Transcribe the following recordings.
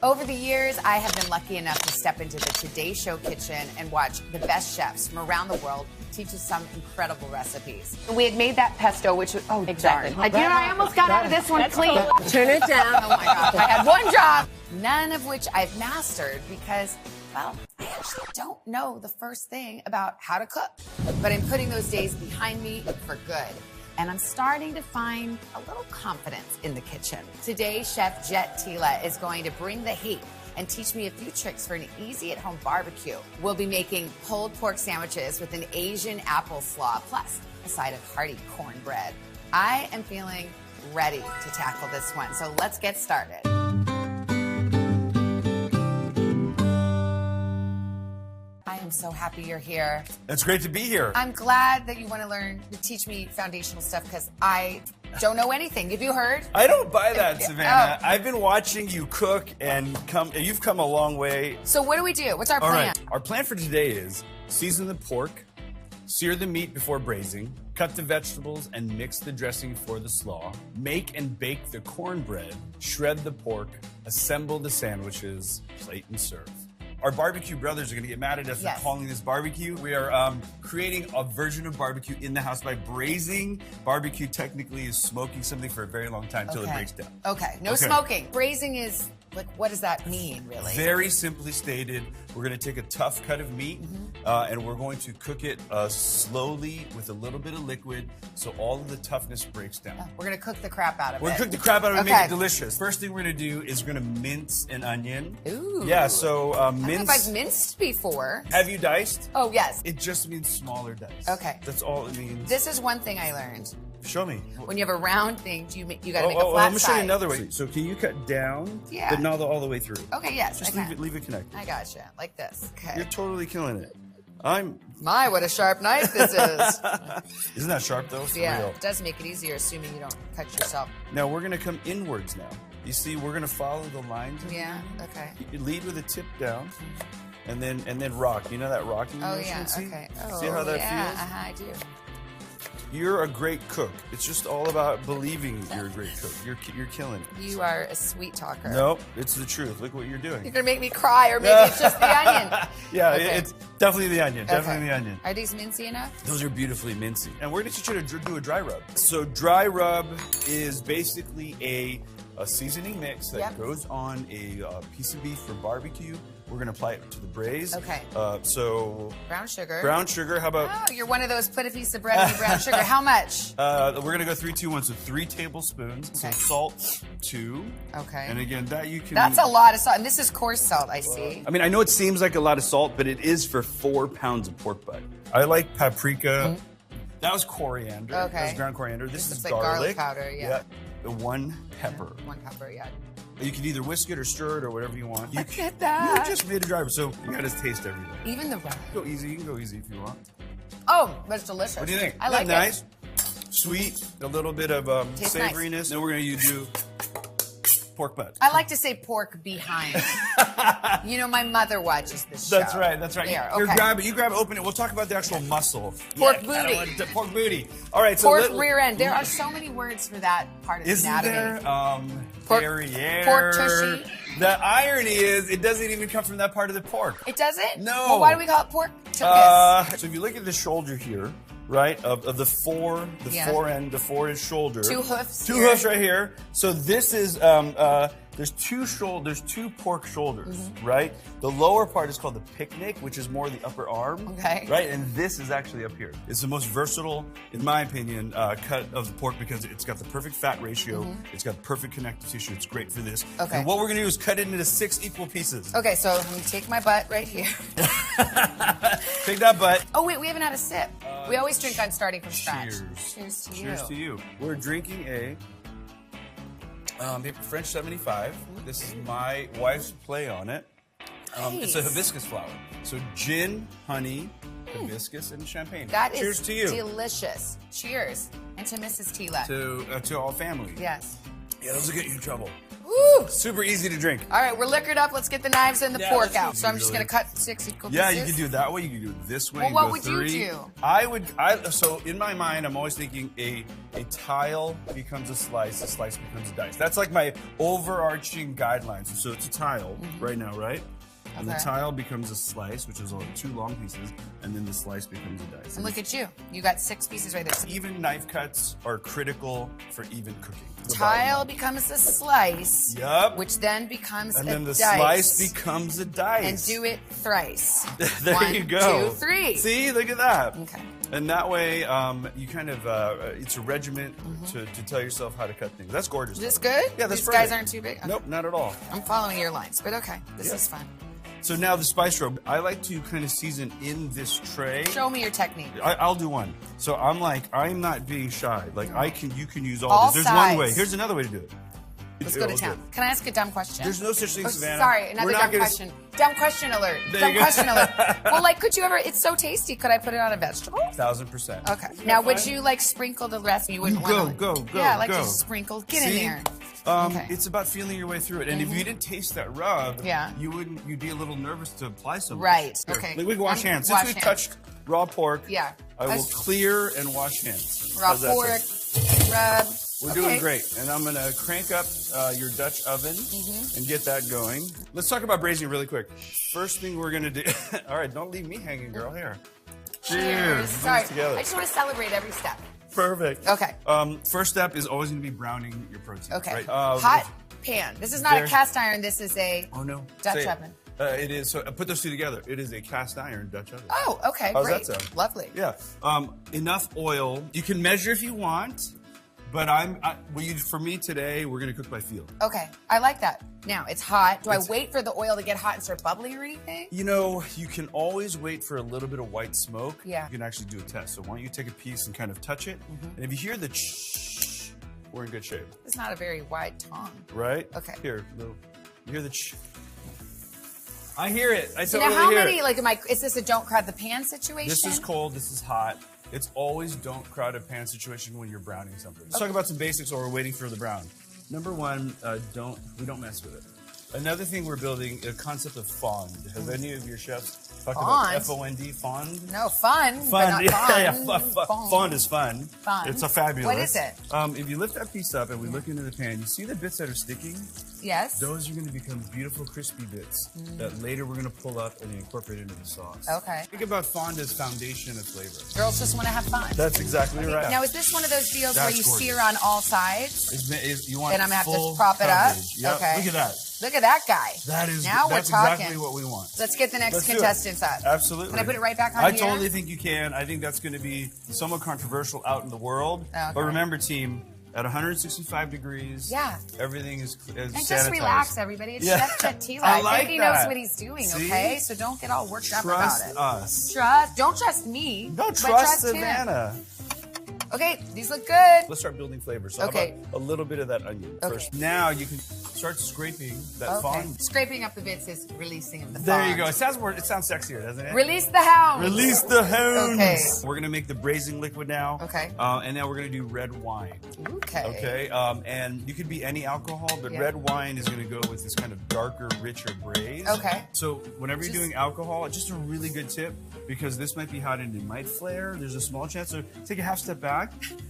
Over the years, I have been lucky enough to step into the Today Show kitchen and watch the best chefs from around the world teach us some incredible recipes. We had made that pesto, which was, oh, exactly. I almost got out of this one clean. Turn it down. Oh my gosh, I had one job. None of which I've mastered because, well, I actually don't know the first thing about how to cook. But I'm putting those days behind me for good. And I'm starting to find a little confidence in the kitchen. Today, Chef Jet Tila is going to bring the heat and teach me a few tricks for an easy at-home barbecue. We'll be making pulled pork sandwiches with an Asian apple slaw, plus a side of hearty cornbread. I am feeling ready to tackle this one, so let's get started. I am so happy you're here. It's great to be here. I'm glad that you want to learn to teach me foundational stuff because I don't know anything. Have you heard? I don't buy that, Savannah. I've been watching you cook and you've come a long way. So what do we do? What's our plan? All right. Our plan for today is season the pork, sear the meat before braising, cut the vegetables and mix the dressing for the slaw, make and bake the cornbread, shred the pork, assemble the sandwiches, plate and serve. Our barbecue brothers are going to get mad at us for calling this barbecue. We are creating a version of barbecue in the house by braising. Barbecue technically is smoking something for a very long time until it breaks down. Okay, no smoking. Braising is, like, what does that mean, really? Very simply stated, we're going to take a tough cut of meat and we're going to cook it slowly with a little bit of liquid so all of the toughness breaks down. We're going to cook the crap out of it. We're going to cook the crap out of it and make it delicious. First thing we're going to do is we're going to mince an onion. Ooh. Yeah, so mince. I don't know if I've minced before. Have you diced? Oh, yes. It just means smaller dice. Okay. That's all it means. This is one thing I learned. Show me. When you have a round thing, you got to make a flat I'm going to show you side. another way. So can you cut down, but not all the way through? Okay, yes. Just leave it connected. I gotcha. Like this. Okay. You're totally killing it. My, what a sharp knife this is. Isn't that sharp, though? For yeah, real. it does make it easier, assuming you don't cut yourself. Now, we're going to come inwards now. You see, we're going to follow the lines. Yeah, okay. You lead with a tip down, and then rock. You know that rocking motion? Yeah, see? okay. See how that feels? I do. You're a great cook. It's just all about believing you're a great cook. You're killing it. You are a sweet talker. Nope, it's the truth. Look what you're doing. You're going to make me cry, or maybe it's just the onion. Yeah, it's definitely the onion. Definitely the onion. Are these mincy enough? Those are beautifully mincy. And we're going to teach you to do a dry rub. So dry rub is basically a seasoning mix that goes on a piece of beef for barbecue. We're going to apply it to the braise. Okay. So brown sugar. Brown sugar. How about? Oh, you're one of those put a piece of bread in the brown sugar. How much? We're going to go 3, 2, 1. So 3 tablespoons. Okay. So salt 2. Okay. And again, that you can. That's a lot of salt, and this is coarse salt. I see. I mean, I know it seems like a lot of salt, but it is for 4 pounds of pork butt. I like paprika. That was coriander. Okay. That was ground coriander. This is like garlic. Powder. Yeah. The 1 pepper. 1 pepper. Yeah. You can either whisk it or stir it or whatever you want. Look at that. You just made a driver, so you got to taste everything. Even the rub. Go easy. You can go easy if you want. Oh, but it's delicious. What do you think? I like it. Nice, sweet, a little bit of savoriness. Nice. Then we're going to do pork butt. I like to say pork behind. You know, my mother watches this show. That's right. That's right. There, You grab it, open it. We'll talk about the actual muscle. Pork booty. Pork booty. All right. So pork rear end. There are so many words for that part of the anatomy. Isn't there? Derriere. Pork tushy. The irony is, it doesn't even come from that part of the pork. It doesn't? No. Well, why do we call it pork tuchus? So if you look at the shoulder here, right, of the fore end, the fore shoulder. 2 hoofs. 2 hoofs right here. So this is there's 2 pork shoulders, right? The lower part is called the picnic, which is more the upper arm. Okay. Right, and this is actually up here. It's the most versatile, in my opinion, cut of the pork because it's got the perfect fat ratio. It's got perfect connective tissue. It's great for this. Okay. And what we're gonna do is cut it into 6 equal pieces. Okay, so I'm gonna take my butt right here. Take that butt. Oh wait, we haven't had a sip. We always drink on starting from scratch. Cheers. Cheers to you. Cheers to you. We're drinking a French 75. This is my wife's play on it. It's a hibiscus flower. So gin, honey, hibiscus, and champagne. That Cheers is to you. delicious. Cheers. And to Mrs. Tila. To all family. Yes. Yeah, those will get you in trouble. Woo! Woo! Super easy to drink. All right, we're liquored up. Let's get the knives and the pork that's out. easy, So I'm just really. going to cut 6 equal pieces. Yeah, you can do it that way. You can do it this way. Well, and what go would 3. you do? So in my mind, I'm always thinking a tile becomes a slice becomes a dice. That's like my overarching guidelines. So it's a tile right now, right? And the Okay. tile becomes a slice, which is all 2 long pieces, and then the slice becomes a dice. And look at you. You got 6 pieces right there. So Even knife cuts are critical for even cooking. tile becomes a slice, Yup. which then becomes And a then the dice. slice becomes a dice. And do it thrice. There 1, you go. 2, 3. See, look at that. Okay. And that way, you kind of, it's a regiment to tell yourself how to cut things. That's gorgeous. Is this by the way. good? Yeah, that's These perfect. guys aren't too big? Okay. Nope, not at all. I'm following your lines, but okay. This is fun. So now the spice rub. I like to kind of season in this tray. Show me your technique. I'll do one. So I'm not being shy. Like you can use All this. There's sides. one way. Here's another way to do it. Let's go to town. Can I ask a dumb question? There's no such thing, Oh, Savannah. sorry, another We're not dumb gonna- question. Dumb question alert. There Dumb you go. question alert. Well, like, could you ever? It's so tasty. Could I put it on a vegetable? 1000%. Okay. Isn't Now, that would fun? you like sprinkle the rest? You wouldn't Go, want go. Yeah, like go. just sprinkle. Get See? in there. Okay. It's about feeling your way through it. And if you didn't taste that rub, Yeah. you'd be a little nervous to apply so much. Right. Here, Okay. We can wash hands. Wash Since we've hands. touched raw pork, Yeah. I will Let's- clear and wash hands. Raw How's that pork, sound? rub. We're Okay. doing great. And I'm going to crank up your Dutch oven and get that going. Let's talk about braising really quick. First thing we're going to do. All right, don't leave me hanging, girl. Here. Cheers. Do Sorry. this together. I just want to celebrate every step. Perfect. Okay. First step is always going to be browning your protein. Okay. Right? Hot pan. This is not a there- cast iron. This is a Oh no. Dutch Say it. oven. It is. So put those two together. It is a cast iron Dutch oven. Oh, okay. How's Great. that sound? Lovely. Yeah. Enough oil. You can measure if you want, but for me today, we're gonna cook by feel. Okay. I like that. Now, it's hot. Do I wait for the oil to get hot and start bubbling or anything? You know, you can always wait for a little bit of white smoke. Yeah. You can actually do a test. So why don't you take a piece and kind of touch it? And if you hear the we're in good shape, It's not a very wide tongue. right? Okay. Here, little. You hear the I hear it. I So totally now, how hear many? it. Like, is this a don't crowd the pan situation? This is cold. This is hot. It's always don't crowd a pan situation when you're browning something. Let's talk about some basics while we're waiting for the brown. Number one, we don't mess with it. Another thing we're building a concept of fond. Have any of your chefs talked Fond? about FOND, fond? No, fun, but not yeah, fun. Fond is fun. Fun. It's a fabulous. What is it? If you lift that piece up and we look into the pan, you see the bits that are sticking? Yes. Those are going to become beautiful crispy bits that later we're going to pull up and incorporate into the sauce. Okay. Think about fond as foundation of flavor. Girls just want to have fun. That's exactly right. Now, is this one of those deals where That's you gorgeous. sear on all sides? You want And I'm gonna have to full prop it up? coverage. Yep. Okay. Look at that. Look at that guy. That's Now we're talking. exactly what we want. Let's get the next Let's do it. contestants up. Absolutely. Can I put it right back on I here? totally think you can. I think that's going to be somewhat controversial out in the world. Okay. But remember, team, at 165 degrees, Yeah. everything is And sanitized. just relax, everybody. It's Yeah. Chef Jet Tila. I I like think he knows that. what he's doing, See? okay? So don't get all worked up Trust about it. us. Don't trust me. Don't but trust him. Savannah. Okay, these look good. Let's start building flavor. So Okay. how about a little bit of that onion Okay. first. Now you can start scraping that Okay. fond. Scraping up the bits is releasing of the There you fond. go. It sounds sexier, doesn't it? Release the hounds. Release the hounds. Okay. We're gonna make the braising liquid now. Okay. And now we're gonna do red wine. Okay. Okay. And you could be any alcohol, but Yeah. red wine is gonna go with this kind of darker, richer braise. Okay. So whenever you're doing alcohol, just a really good tip because this might be hot and it might flare. There's a small chance. So take a half step back.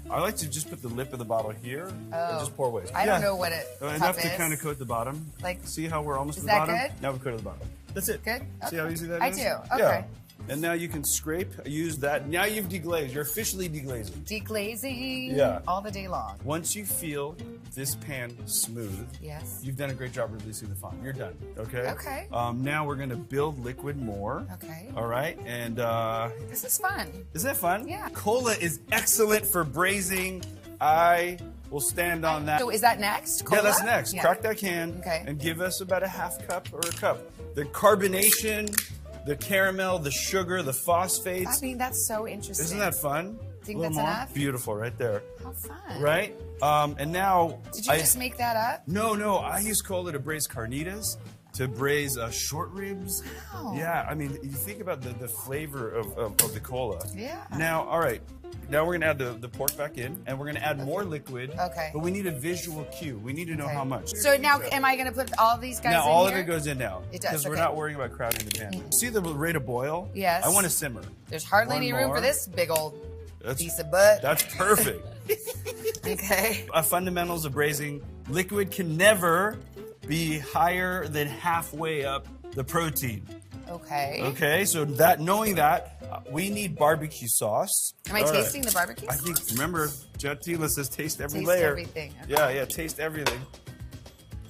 I like to just put the lip of the bottle here and just pour away. I don't know what it Enough cup to is. kind of coat the bottom. Like- see how we're almost Is to the that bottom? good? Now we coat the bottom. That's it. Good? See how Okay. easy that I is? do. Yeah. Okay. And now you can scrape, use that. Now you've deglazed. You're officially deglazing. Deglazing Yeah. all the day long. Once you feel this pan smooth, Yes. you've done a great job releasing the fond. You're done. Okay. Okay. Now we're gonna build liquid more. Okay. All right. And This is fun. isn't that fun? Yeah. Cola is excellent for braising. I will stand on that. So is that next? Yeah, Cola? that's next. Yeah. Crack that can Okay. and give us about a half cup or a cup. The carbonation, the caramel, the sugar, the phosphates. I mean, that's so interesting. Isn't that fun? Think A little that's more? enough? Beautiful, right there. How fun. Right? And now Did you just make that up? No. I use cola to braise carnitas, to braise short ribs. Wow. Yeah, I mean, you think about the flavor of the cola. Yeah. Now, all right, Now we're gonna add the pork back in, and we're gonna add more liquid. Okay. But we need a visual cue. We need to know how much. So now, am I gonna put all of these guys in now all here? of it goes in now. It does, Because we're not worrying about crowding the pan. See the rate of boil? Yes. I want to simmer. There's hardly any room for this big old piece of butt. That's perfect. Okay. Fundamentals of braising: liquid can never be higher than halfway up the protein. Okay. Okay, so knowing that, we need barbecue sauce. Am I tasting the barbecue? I think, remember, Jet Tila says taste every Taste layer. everything. Okay. Yeah, taste everything.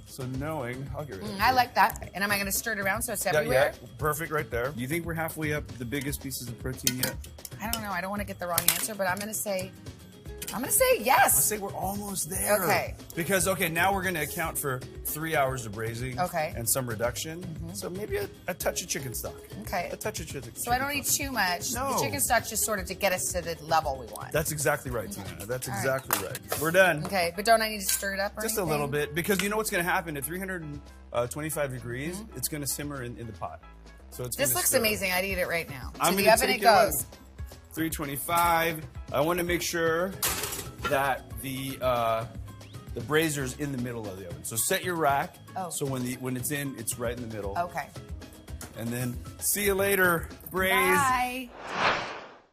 So knowing, I'll get rid of it. I like that. And am I going to stir it around so it's everywhere? Yeah, perfect right there. Do you think we're halfway up the biggest pieces of protein yet? I don't know. I don't want to get the wrong answer, but I'm going to say yes. I say we're almost there. Okay. Because, now we're going to account for 3 hours of braising. Okay. And some reduction. So maybe a touch of chicken stock. Okay. A touch of chicken stock. So I don't need too much. No. The chicken stock just sort of to get us to the level we want. That's exactly right, Tina. That's exactly right. We're done. Okay, but don't I need to stir it up or Just anything? a little bit. Because you know what's going to happen? At 325 degrees, it's going to simmer in the pot. So it's This looks amazing. I'd eat it right now. I'm To the gonna oven take it goes. 325. I want to make sure that the braizer's in the middle of the oven. So set your rack. Oh. So when it's in, it's right in the middle. Okay. And then see you later, braise. Bye.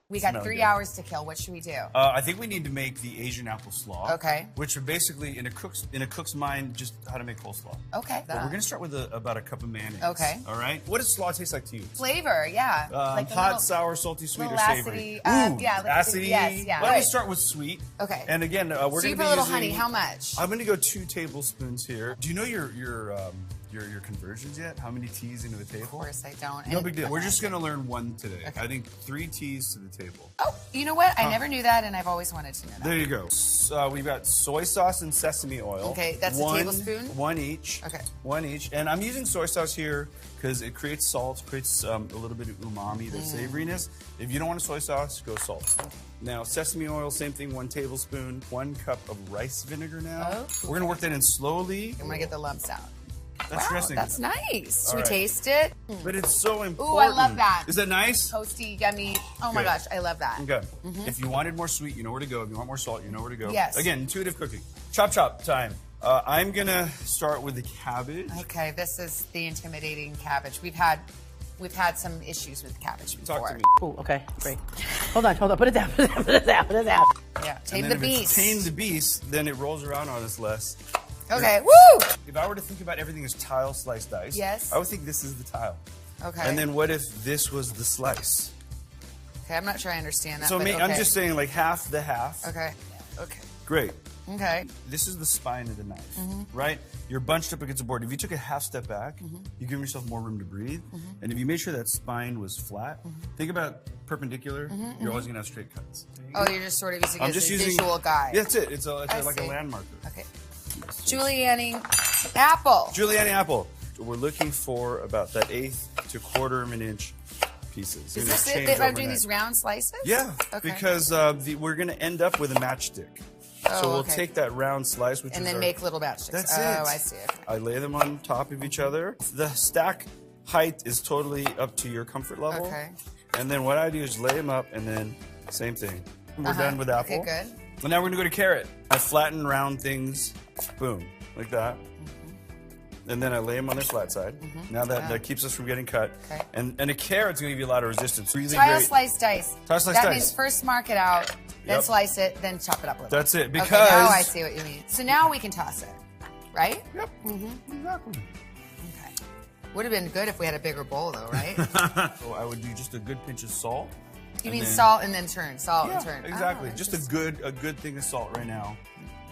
We got Smell 3 good. hours to kill. What should we do? I think we need to make the Asian apple slaw. Okay. Which are basically in a cook's mind just how to make coleslaw. Okay. But we're gonna start with about a cup of mayonnaise. Okay. All right. What does slaw taste like to you? Flavor, yeah. Like the Hot, little- sour, salty, sweet, or little savory? acidity, yeah, like- acidity. yes, yeah. Why don't we Right. start with sweet? Okay. And again, we're So going to you be put a little using, honey. How much? I'm going to go 2 tablespoons here. Do you know your conversions yet? How many teas into a table? Of course I don't. No And- big deal. We're okay. just going to learn one today. Okay. I think 3 teas to the table. Oh, you know what? I never knew that, and I've always wanted to know that. There you go. So, we've got soy sauce and sesame oil. Okay, that's a tablespoon? 1 each. Okay. 1 each. And I'm using soy sauce here because it creates salt, creates a little bit of umami, the savoriness. If you don't want a soy sauce, go salt. Now, sesame oil, same thing, 1 tablespoon. 1 cup of rice vinegar now. Oh, We're going to work that in slowly. I'm gonna get the lumps out. That's Wow, dressing. that's nice. Should we right. taste it? But it's so important. Ooh, I love that. Is that nice? Toasty, yummy. Oh my Good. gosh, I love that. Okay. If you wanted more sweet, you know where to go. If you want more salt, you know where to go. Yes. Again, intuitive cooking. Chop time. I'm going to start with the cabbage. Okay, this is the intimidating cabbage. We've had some issues with cabbage before. Talk to me. Ooh, okay, great. Hold on, put it down, put it down. Yeah, tame And the then if beast. it's tame the beast, then it rolls around on us less. Okay, woo! If I were to think about everything as tile, slice, dice, Yes. I would think this is the tile. Okay. And then what if this was the slice? Okay, I'm not sure I understand that. So but I'm okay. just saying like half the half. Okay. Okay. Great. Okay. This is the spine of the knife, right? You're bunched up against a board. If you took a half step back, you give yourself more room to breathe. And if you made sure that spine was flat, think about perpendicular, you're always gonna have straight cuts. Oh, you're just sort of using it I'm as just a using visual guide. Yeah, that's it. It's I like a see. landmarker. Okay. Julienne apple. Julienne apple. We're looking for about that 1/8 to 1/4 of an inch pieces. Is Gonna this it? change That I'm doing overnight. these round slices? Yeah, Okay. because we're going to end up with a matchstick. Oh, So we'll okay. take that round slice, which And is then our, make little batch sticks. That's oh, it. I see. Okay. I lay them on top of each other. The stack height is totally up to your comfort level. Okay. And then what I do is lay them up, and then same thing. We're done with apple. Okay, good. And now we're going to go to carrot. I flatten round things, boom, like that. And then I lay them on their flat side. Now that keeps us from getting cut. Okay. And a carrot's going to give you a lot of resistance. Really Tile, great. slice, dice. Tile, slice, that dice. means first mark it out, then Yep. slice it, then chop it up a little. That's it. Okay, Because now I see what you mean. So now we can toss it, right? Yep. Exactly. Okay. Would have been good if we had a bigger bowl, though, right? So I would do just a good pinch of salt. You and mean then- salt and then turn, salt Yeah, and turn. exactly. Oh, Just a good thing of salt right now.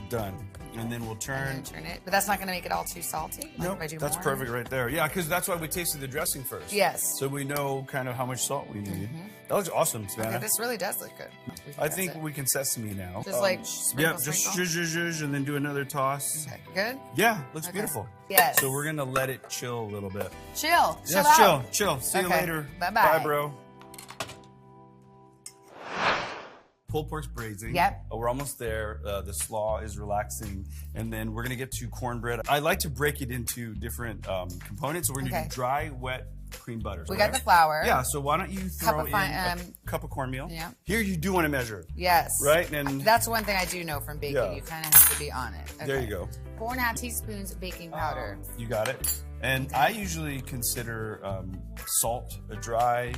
Done. And then we'll turn. And then turn it, but that's not going to make it all too salty. Like Nope, if I do that's more? perfect right there. Yeah, because that's why we tasted the dressing first. Yes. So we know kind of how much salt we need. That looks awesome, Savannah. Okay, this really does look good. I think we can sesame now. Just like yeah, sprinkle, just sprinkle? zhuzh, and then do another toss. Okay, good. Yeah, looks beautiful. Yes. So we're gonna let it chill a little bit. Chill. Yes, out. chill. See you Okay. later. Bye-bye. Bye, bro. Pulled pork's braising. Yep. We're almost there. The slaw is relaxing. And then we're going to get to cornbread. I like to break it into different components. So we're going to Okay. do dry, wet, cream butter. We got the flour. Yeah, so why don't you throw in a fine, cup of cornmeal? Yeah. Here you do want to measure. Yes. Right? And that's one thing I do know from baking. Yeah. You kind of have to be on it. Okay. there you go. 4.5 teaspoons of baking powder. You got it. And I usually consider salt a dry.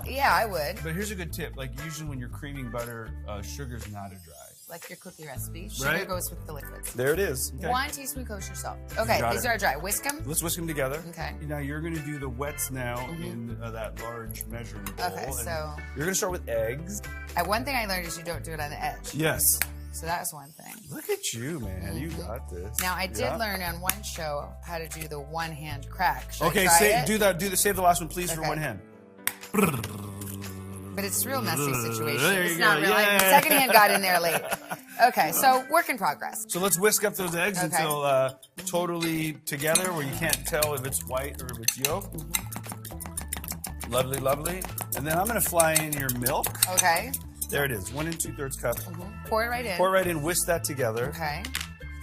Yeah, I would. But here's a good tip. Like usually when you're creaming butter, sugar's not a dry. Like your cookie recipe. Sugar Right. goes with the liquids. There it is. Okay. 1 teaspoon kosher salt. Okay, got these it. are dry. Whisk them. Let's whisk them together. Okay. Now you're going to do the wets now in that large measuring bowl. Okay, and so- you're going to start with eggs. One thing I learned is you don't do it on the edge. Yes. So that was one thing. Look at you, man. You got this. Now I did Yeah. learn on one show how to do the one hand crack. Should Okay, I try it? save the last one, please, for Okay. one hand. But it's a real messy situation. There It's you not go. real. Yeah. The second hand got in there late. Okay, so work in progress. So let's whisk up those eggs Okay. until totally together, where you can't tell if it's white or if it's yolk. Lovely, lovely. And then I'm going to fly in your milk. Okay. There it is, 1 2/3 cup. Pour it right in. Pour it right in, whisk that together. Okay.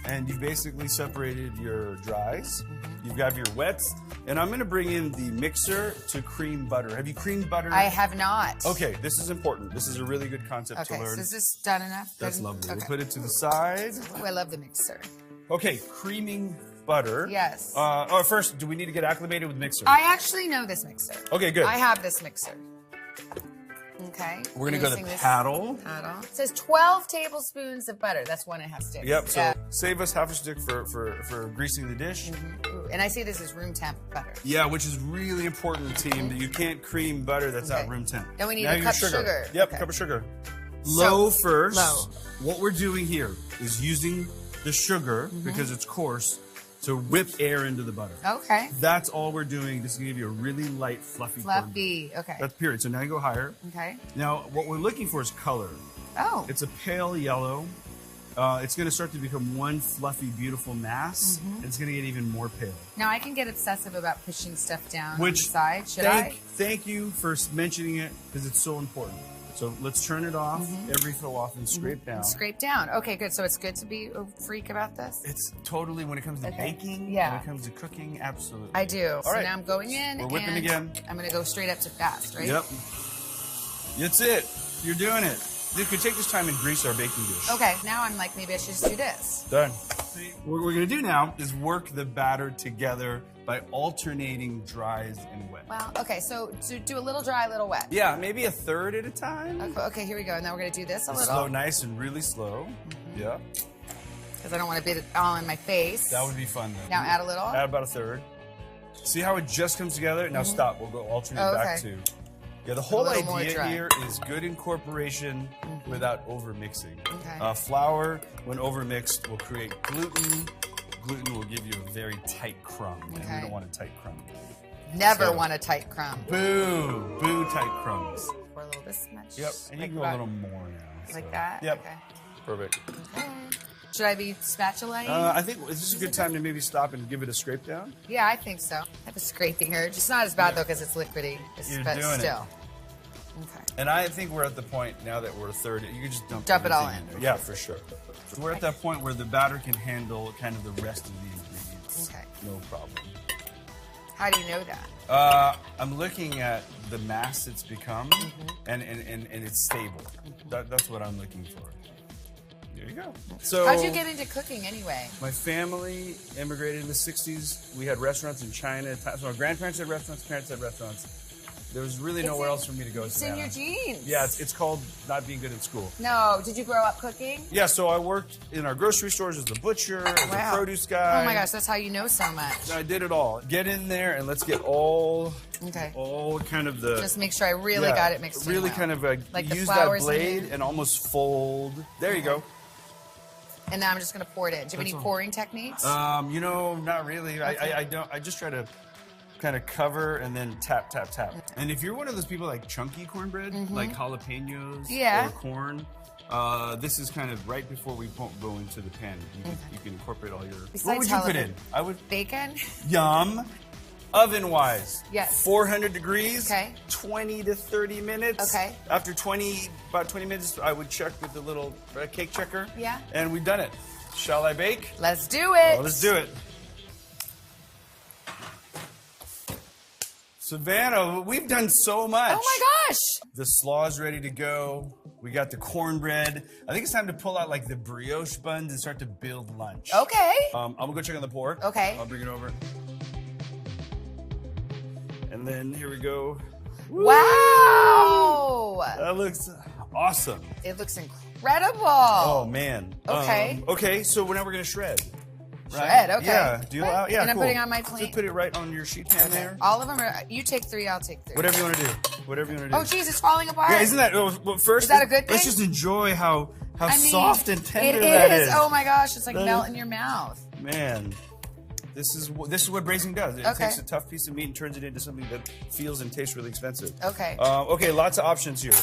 And you've basically separated your dries. You've got your wets. And I'm going to bring in the mixer to cream butter. Have you creamed butter? I have not. Okay, this is important. This is a really good concept Okay, to learn. so is this done enough? That's Good? lovely. Okay. We'll put it to the side. Oh, I love the mixer. Okay, creaming butter. Yes. First, do we need to get acclimated with mixer? I actually know this mixer. Okay, good. I have this mixer. Okay. We're going to go Using to this paddle. paddle. It says 12 tablespoons of butter. That's 1.5 sticks. Yep, so Yeah. save us half a stick for greasing the dish. Ooh, and I see this is room temp butter. Yeah, which is really important, team, that you can't cream butter that's Okay. not room temp. Then we need Now a your cup sugar. Yep, Okay. cup of sugar. Low first. low. What we're doing here is using the sugar, because it's coarse, to whip air into the butter. Okay. That's all we're doing. This is going to give you a really light, fluffy cornbread. Fluffy. Okay. That's period. So now you go higher. Okay. Now, what we're looking for is color. Oh. It's a pale yellow. It's going to start to become one fluffy, beautiful mass. It's going to get even more pale. Now I can get obsessive about pushing stuff down on the Which, side. Should I? thank you for mentioning it, because it's so important. So let's turn it off every so often, scrape down. Scrape down. Okay, good. So it's good to be a freak about this? It's totally, when it comes to Okay. baking, Yeah. when it comes to cooking, absolutely. I do. So right. now I'm going in. We're whipping and again. I'm going to go straight up to fast, right? Yep. That's it. You're doing it. You could take this time and grease our baking dish. Okay, now I'm like, maybe I should just do this. Done. What we're going to do now is work the batter together by alternating dries and wet. Well, okay, so to do a little dry, a little wet. Yeah, maybe a third at a time. Okay, here we go. Now we're going to do this a Slow, little. nice and really slow. Yeah. Because I don't want to beat it all in my face. That would be fun then. Now add a little. Add about a third. See how it just comes together? Now stop. We'll go alternate back okay. to. Yeah, the whole little more idea dry. here is good incorporation without over mixing. Okay. Flour, when over mixed, will create gluten. Gluten will give you a very tight crumb, and we Okay. don't want a tight crumb. Never So- want a tight crumb. Boo! Boo tight crumbs. Pour a little this much. Yep, and you Like can go a about- little more now. Like so- that? Yep. Okay. Perfect. Okay. Should I be spatulaing? I think this is a good time to maybe stop and give it a scrape down. Yeah, I think so. I have a scraping here. Just not as bad though because it's liquidy. You're But doing it. still. Okay. And I think we're at the point now that we're a third. You can just Dump it all everything in. there. Yeah, for sure. So we're at that point where the batter can handle kind of the rest of the ingredients. Okay. No problem. How do you know that? I'm looking at the mass it's become, and it's stable. That's what I'm looking for. There you go. So How'd you get into cooking anyway? my family immigrated in the 60s. We had restaurants in China. So my grandparents had restaurants, parents had restaurants. There was really nowhere else for me to go. It's in your genes. Yeah, it's called not being good at school. No. Did you grow up cooking? Yeah, so I worked in our grocery stores as a butcher, as Wow. a produce guy. Oh my gosh, that's how you know so much. I did it all. Get in there and let's get all kind of the... Just make sure I really got it mixed in Really well. kind of Like the use that flours in blade it. and almost fold. There you go. And now I'm just going to pour it in. Do you have any pouring techniques? Not really. I don't. I just try to kind of cover and then tap, tap, tap. And if you're one of those people like chunky cornbread, like jalapenos Yeah. or corn, this is kind of right before we go into the pan. You can incorporate all your... Besides what would you put jalapeno. in? I would... Bacon? Yum. Oven-wise. Yes. 400 degrees. Okay. 20 to 30 minutes. Okay. After about 20 minutes, I would check with the little cake checker. Yeah. And we've done it. Shall I bake? Let's do it. Well, let's do it. Savannah, we've done so much. Oh my gosh. The slaw is ready to go. We got the cornbread. I think it's time to pull out like the brioche buns and start to build lunch. Okay. I'm gonna go check on the pork. Okay. I'll bring it over. And then here we go. Wow. That looks awesome. It looks incredible. Oh man. Okay. Okay, so now we're gonna shred. Right? Shred, okay. Yeah. Do you allow? Yeah. And I'm cool. putting on my plate. Just put it right on your sheet pan there. All of them are. You take 3, I'll take 3. Whatever you want to do. Whatever you want to do. Oh, geez, it's falling apart. Yeah, isn't that? Well, first, Is that a good let's thing? just enjoy how I mean, soft and tender it that is. is. Oh my gosh, it's like That melt is- in your mouth. Man, this is what braising does. It Okay. takes a tough piece of meat and turns it into something that feels and tastes really expensive. Okay. Okay, lots of options here.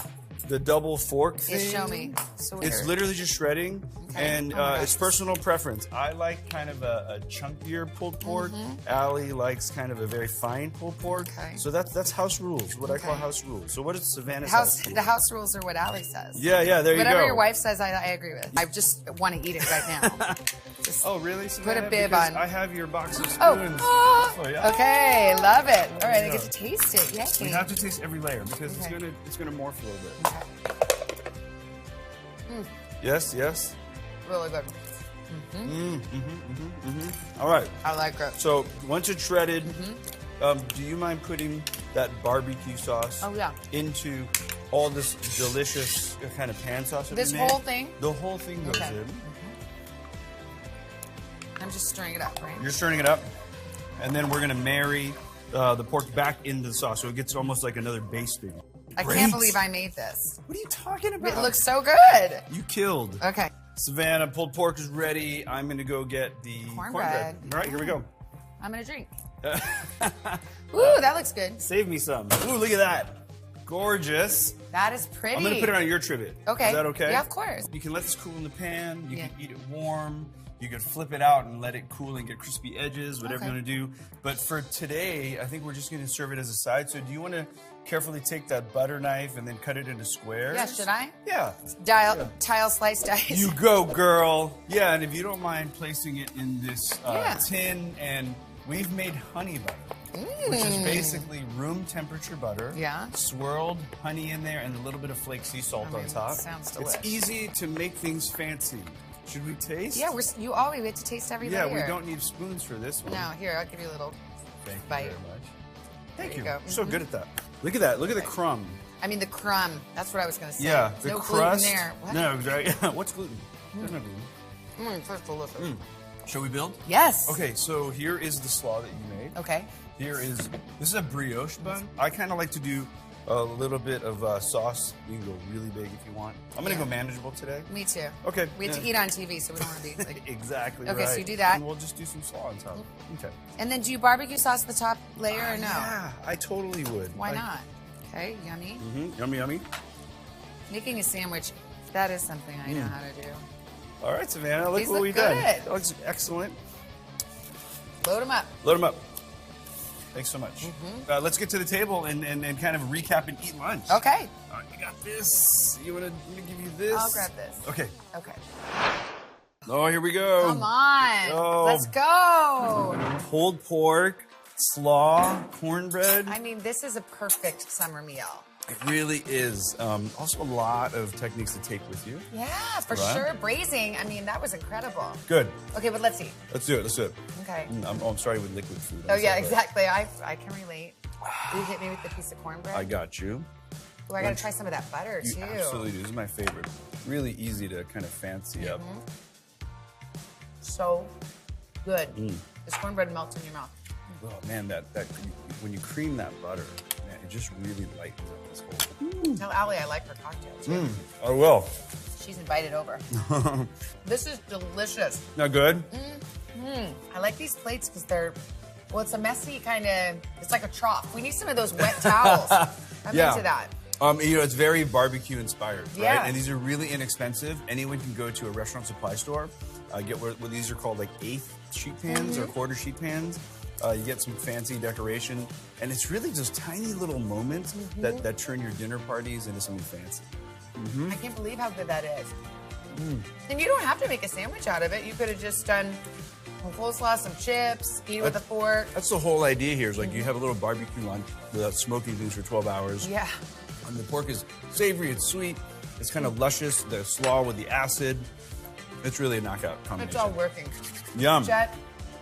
The double fork thing. Show me. So It's weird. literally just shredding, Okay. and Oh my gosh. it's personal preference. I like kind of a chunkier pulled pork. Allie likes kind of a very fine pulled pork. Mm-hmm. Okay. So that's house rules. What I call Okay. house rules. So what is Savannah's The house rules are what Allie says. Yeah, there you go. Whatever your wife says, I agree with. I just want to eat it right now. Just Oh, really, Savannah? bib Because on. I have your box of Oh. spoons. Oh. Oh, yeah. Okay, love it. All right, I Yeah. get to taste it. Yay. We have to taste every layer because Okay. it's gonna morph a little bit. Okay. Yes. Really good. All right. I like it. So once it's shredded, do you mind putting that barbecue sauce Oh, yeah. into all this delicious kind of pan sauce that This we made? whole thing? The whole thing goes Okay. in. I'm just stirring it up, right? You're stirring it up, and then we're gonna marry the pork back into the sauce, so it gets almost like another base thing. I can't believe I made this. What are you talking about? It looks so good. You killed. Okay. Savannah, pulled pork is ready. I'm gonna go get the Cornbread. All right, here we go. I'm going to drink. Ooh, that looks good. Save me some. Ooh, look at that. Gorgeous. That is pretty. I'm gonna put it on your trivet. Okay. Is that okay? Yeah, of course. You can let this cool in the pan. You Yeah. can eat it warm. You could flip it out and let it cool and get crispy edges, whatever you Okay. want to do. But for today, I think we're just going to serve it as a side. So do you want to carefully take that butter knife and then cut it into squares? Yeah, should I? Yeah. Tile slice dice. You go, girl. Yeah, and if you don't mind placing it in this Yeah. tin, and we've made honey butter, which is basically room temperature butter. Yeah. Swirled honey in there and a little bit of flake sea salt on top. sounds It's delish. easy to make things fancy. Should we taste? Yeah, you always get to taste every Yeah, layer. we don't need spoons for this one. No, here, I'll give you a little Thank you bite. very much. Thank There you. you go. So good at that. Look at that. Look at the crumb. I mean, the crumb. That's what I was going to say. Yeah, There's the no crust. gluten there. What? No, right? What's gluten? There's no gluten. That's delicious. Shall we build? Yes. Okay, so here is the slaw that you made. Okay. This is a brioche bun. I kind of like to do a little bit of sauce. You can go really big if you want. I'm going to Yeah. go manageable today. Me too. Okay. We have to eat on TV, so we don't want to be like. Exactly Okay, right. so you do that. And we'll just do some slaw on top. Okay. And then do you barbecue sauce the top layer or no? Yeah, I totally would. Why not? Okay, yummy. Yummy, yummy. Making a sandwich, that is something I know how to do. All right, Savannah, look These what look we've done. good. That looks excellent. Load them up. Load them up. Thanks so much. Let's get to the table and kind of recap and eat lunch. Okay. All right, I got this. You want to give you this? I'll grab this. Okay. Okay. Oh, here we go. Come on. Oh. Let's go. Pulled pork, slaw, cornbread. I mean, this is a perfect summer meal. It really is. Also, a lot of techniques to take with you. Yeah, for Right. sure. Braising, I mean, that was incredible. Good. Okay, but let's see. Let's do it. Let's do it. Okay. I'm starting with liquid food. Oh, I'm yeah, sorry. exactly. I can relate. Will you hit me with the piece of cornbread? I got you. Oh, I got to try some of that butter, You too. absolutely do. This is my favorite. Really easy to kind of fancy up. So good. This cornbread melts in your mouth. Oh man, that when you cream that butter, man, it just really lightens up this whole. Tell Allie I like her cocktail, too. I will. She's invited over. This is delicious. Not good. I like these plates because they're, well, it's a messy kind of, it's like a trough. We need some of those wet towels. I'm Yeah. into that. It's very barbecue inspired, right? Yeah. And these are really inexpensive. Anyone can go to a restaurant supply store, get what these are called like eighth sheet pans or quarter sheet pans. You get some fancy decoration, and it's really just tiny little moments that turn your dinner parties into something fancy. I can't believe how good that is. And you don't have to make a sandwich out of it. You could have just done some coleslaw, some chips, eat it with a fork. That's the whole idea here. Is like you have a little barbecue lunch without smoking things for 12 hours. Yeah. And the pork is savory, it's sweet, it's kind of luscious. The slaw with the acid. It's really a knockout combination. It's all working. Yum. Jet,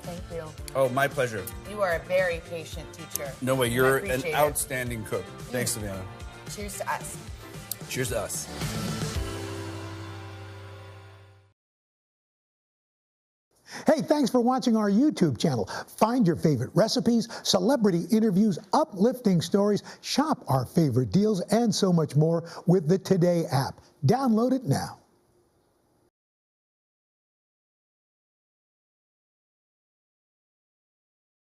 thank you. Oh, my pleasure. You are a very patient teacher. No way, you're an appreciate it. outstanding cook. Thanks, Savannah. Cheers to us. Cheers to us. Hey, thanks for watching our YouTube channel. Find your favorite recipes, celebrity interviews, uplifting stories, shop our favorite deals, and so much more with the Today app. Download it now.